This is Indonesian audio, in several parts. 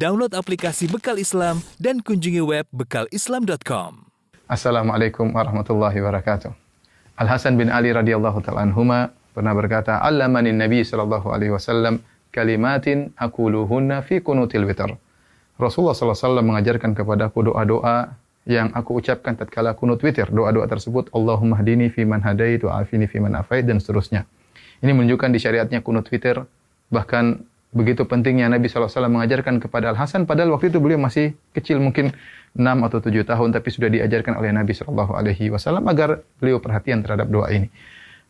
Download aplikasi Bekal Islam dan kunjungi web bekalislam.com. Assalamualaikum warahmatullahi wabarakatuh. Al-Hasan bin Ali radhiyallahu ta'ala anhuma pernah berkata, "Allamani Nabi sallallahu alaihi wasallam kalimatin aquluhunna fi qunutil witr." Rasulullah sallallahu alaihi wasallam mengajarkan kepadaku doa-doa yang aku ucapkan tatkala kunut witir. Doa-doa tersebut, Allahumma hdini fi man hadait wa afini fi man afait, dan seterusnya. Ini menunjukkan di syariatnya kunut witir. Bahkan begitu pentingnya Nabi SAW mengajarkan kepada Al-Hasan, padahal waktu itu beliau masih kecil, mungkin 6 atau 7 tahun, tapi sudah diajarkan oleh Nabi SAW agar beliau perhatian terhadap doa ini.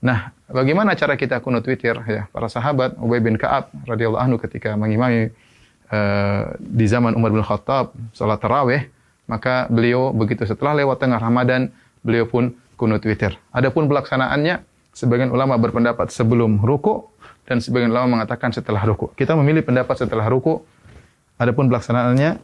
Nah, bagaimana cara kita kunut witir? Ya, para sahabat, Ubay bin Ka'ab radhiyallahu anhu ketika mengimami di zaman Umar bin Khattab salat tarawih, maka beliau begitu setelah lewat tengah Ramadan, beliau pun kunut witir. Adapun pelaksanaannya, sebagian ulama berpendapat sebelum ruku, dan sebagian ulama mengatakan setelah ruku. Kita memilih pendapat setelah ruku. Adapun pelaksanaannya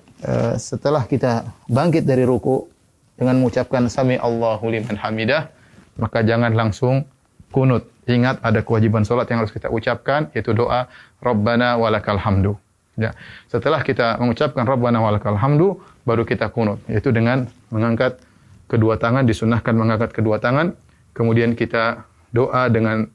setelah kita bangkit dari ruku dengan mengucapkan sami Allahu liman hamidah, maka jangan langsung kunut. Ingat ada kewajiban salat yang harus kita ucapkan, yaitu doa Rabbana walakal hamdu. Ya. Setelah kita mengucapkan Rabbana walakal hamdu, baru kita kunut, yaitu dengan mengangkat kedua tangan, disunnahkan mengangkat kedua tangan, kemudian kita doa dengan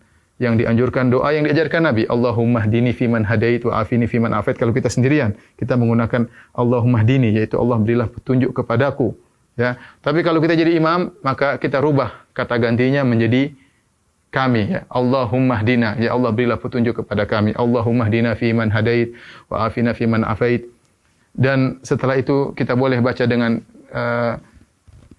yang dianjurkan, doa yang diajarkan Nabi, Allahumma hdini fiman hadait wa afini fiman afait. Kalau kita sendirian, kita menggunakan Allahumma hdini, yaitu Allah berilah petunjuk kepadaku. Ya. Tapi kalau kita jadi imam, maka kita rubah kata gantinya menjadi kami. Ya. Allahumma hdina, ya Allah berilah petunjuk kepada kami. Allahumma hdina fiman hadait wa afina fiman afait. Dan setelah itu kita boleh baca dengan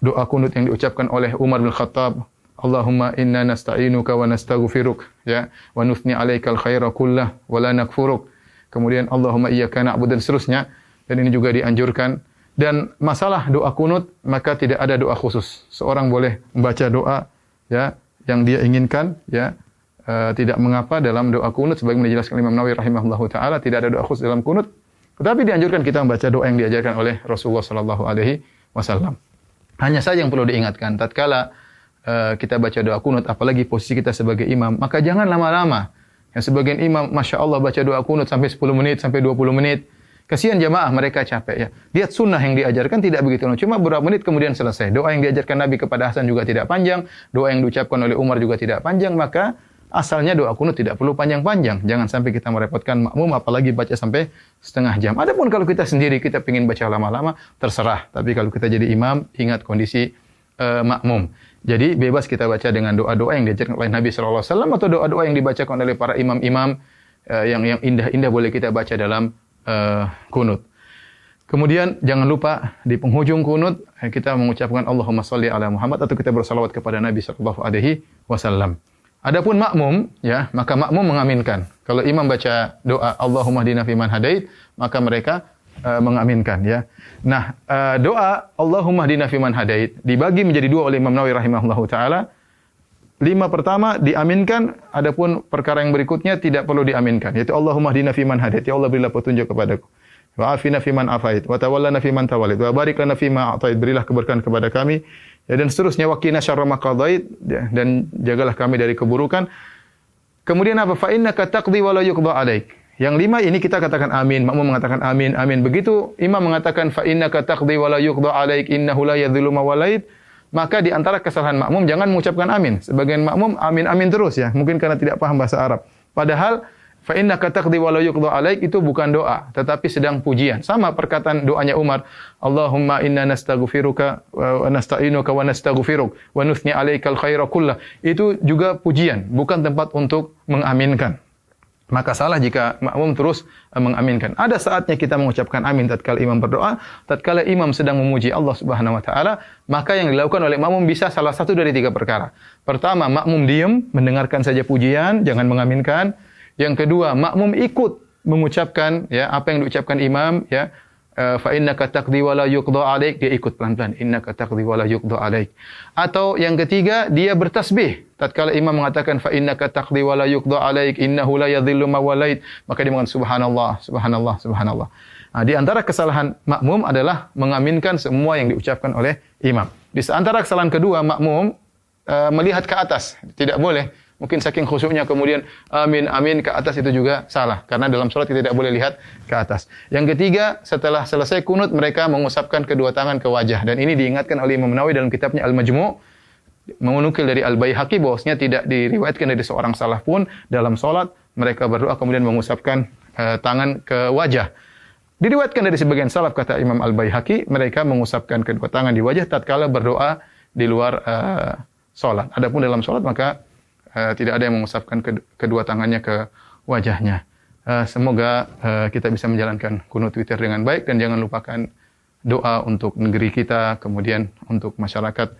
doa kunut yang diucapkan oleh Umar bin Khattab. Allahumma inna nasta'inuka wa nastaghfiruk, ya, wa nuthni 'alaikal khaira kullah wa la nakfuruk. Kemudian Allahumma iyyaka na'budu, dan seterusnya. Dan ini juga dianjurkan. Dan masalah doa kunut, maka tidak ada doa khusus. Seorang boleh membaca doa, ya, yang dia inginkan, ya, tidak mengapa dalam doa kunut, sebagaimana dijelaskan Imam Nawawi rahimahullahu taala, tidak ada doa khusus dalam kunut. Tetapi dianjurkan kita membaca doa yang diajarkan oleh Rasulullah sallallahu alaihi wasallam. Hanya saja yang perlu diingatkan, tatkala kita baca doa kunut, apalagi posisi kita sebagai imam, maka jangan lama-lama. Yang sebagian imam, Masya Allah, baca doa kunut sampai 10 menit, sampai 20 menit. Kasihan jamaah, mereka capek. Ya. Lihat sunnah yang diajarkan tidak begitu. Cuma beberapa menit kemudian selesai. Doa yang diajarkan Nabi kepada Hasan juga tidak panjang. Doa yang diucapkan oleh Umar juga tidak panjang. Maka asalnya doa kunut tidak perlu panjang-panjang. Jangan sampai kita merepotkan makmum, apalagi baca sampai setengah jam. Adapun kalau kita sendiri, kita ingin baca lama-lama, terserah. Tapi kalau kita jadi imam, ingat kondisi makmum. Jadi bebas kita baca dengan doa-doa yang diajarkan oleh Nabi sallallahu alaihi wasallam, atau doa-doa yang dibacakan oleh para imam-imam yang indah-indah boleh kita baca dalam kunut. Kemudian jangan lupa di penghujung kunut kita mengucapkan Allahumma shalli ala Muhammad, atau kita bersalawat kepada Nabi sallallahu alaihi wasallam. Adapun makmum, ya, maka makmum mengaminkan. Kalau imam baca doa Allahumma hdina fiman hadait, maka mereka mengaminkan, ya. Nah, doa Allahumma hdina fiman hadait dibagi menjadi 2 oleh Imam Nawawi rahimahullahu taala. 5 pertama diaminkan, adapun perkara yang berikutnya tidak perlu diaminkan, yaitu Allahumma hdina fiman hadait, ya Allah berilah petunjuk kepadaku. Wa afina fiman afait, wa tawallana fiman tawallait, wa barik lana fima a'tait, berilah keberkahan kepada kami, ya, dan seterusnya, wa qina syarra ma qadait, dan jagalah kami dari keburukan. Kemudian apa? Fa innaka taqdi wa la yuqda 'alaik. Yang 5 ini kita katakan amin, makmum mengatakan amin, amin. Begitu imam mengatakan fa innaka taqdi wa la yuqda 'alaik innahu la yadhillu ma walait, maka di antara kesalahan makmum jangan mengucapkan amin. Sebagian makmum amin amin terus, ya, mungkin karena tidak paham bahasa Arab. Padahal fa innaka taqdi wa la yuqda 'alaik itu bukan doa, tetapi sedang pujian. Sama perkataan doanya Umar, Allahumma inna nastaghfiruka wa nasta'inuka wa nastaghfiruk wa nuthni 'alaikal khaira kullah. Itu juga pujian, bukan tempat untuk mengaminkan. Maka salah jika makmum terus mengaminkan. Ada saatnya kita mengucapkan amin tatkala imam berdoa, tatkala imam sedang memuji Allah Subhanahu wa taala, maka yang dilakukan oleh makmum bisa salah satu dari 3 perkara. Pertama, makmum diam, mendengarkan saja pujian, jangan mengaminkan. Yang kedua, makmum ikut mengucapkan, ya, apa yang diucapkan imam, ya. Fa innaka taqdi wa la yuqda 'alaik, dia ikut pelan-pelan, innaka taqdi wa la yuqda 'alaik. Atau yang ketiga, dia bertasbih tatkala imam mengatakan fa innaka taqdi wa la yuqda 'alaik innahu la yadhillu ma walait, maka dia mengatakan subhanallah subhanallah subhanallah. Nah, di antara kesalahan makmum adalah mengaminkan semua yang diucapkan oleh imam. Di antara kesalahan kedua, makmum melihat ke atas, tidak boleh mungkin saking khusyuknya kemudian amin amin ke atas, itu juga salah. Karena dalam salat kita tidak boleh lihat ke atas. Yang ketiga, setelah selesai kunut mereka mengusapkan kedua tangan ke wajah, dan ini diingatkan oleh Imam Nawawi dalam kitabnya Al-Majmu', menukil dari Al-Baihaqi bahwasanya tidak diriwayatkan dari seorang salaf pun dalam salat mereka berdoa kemudian mengusapkan tangan ke wajah. Diriwayatkan dari sebagian salaf, kata Imam Al-Baihaqi, mereka mengusapkan kedua tangan di wajah tatkala berdoa di luar salat. Adapun dalam salat maka tidak ada yang mengusapkan kedua tangannya ke wajahnya. Semoga kita bisa menjalankan kunut witir dengan baik, dan jangan lupakan doa untuk negeri kita, kemudian untuk masyarakat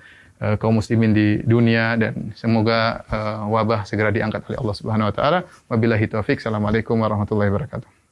kaum muslimin di dunia, dan semoga wabah segera diangkat oleh Allah Subhanahu wa taala. Wabillahi taufik. Assalamualaikum warahmatullahi wabarakatuh.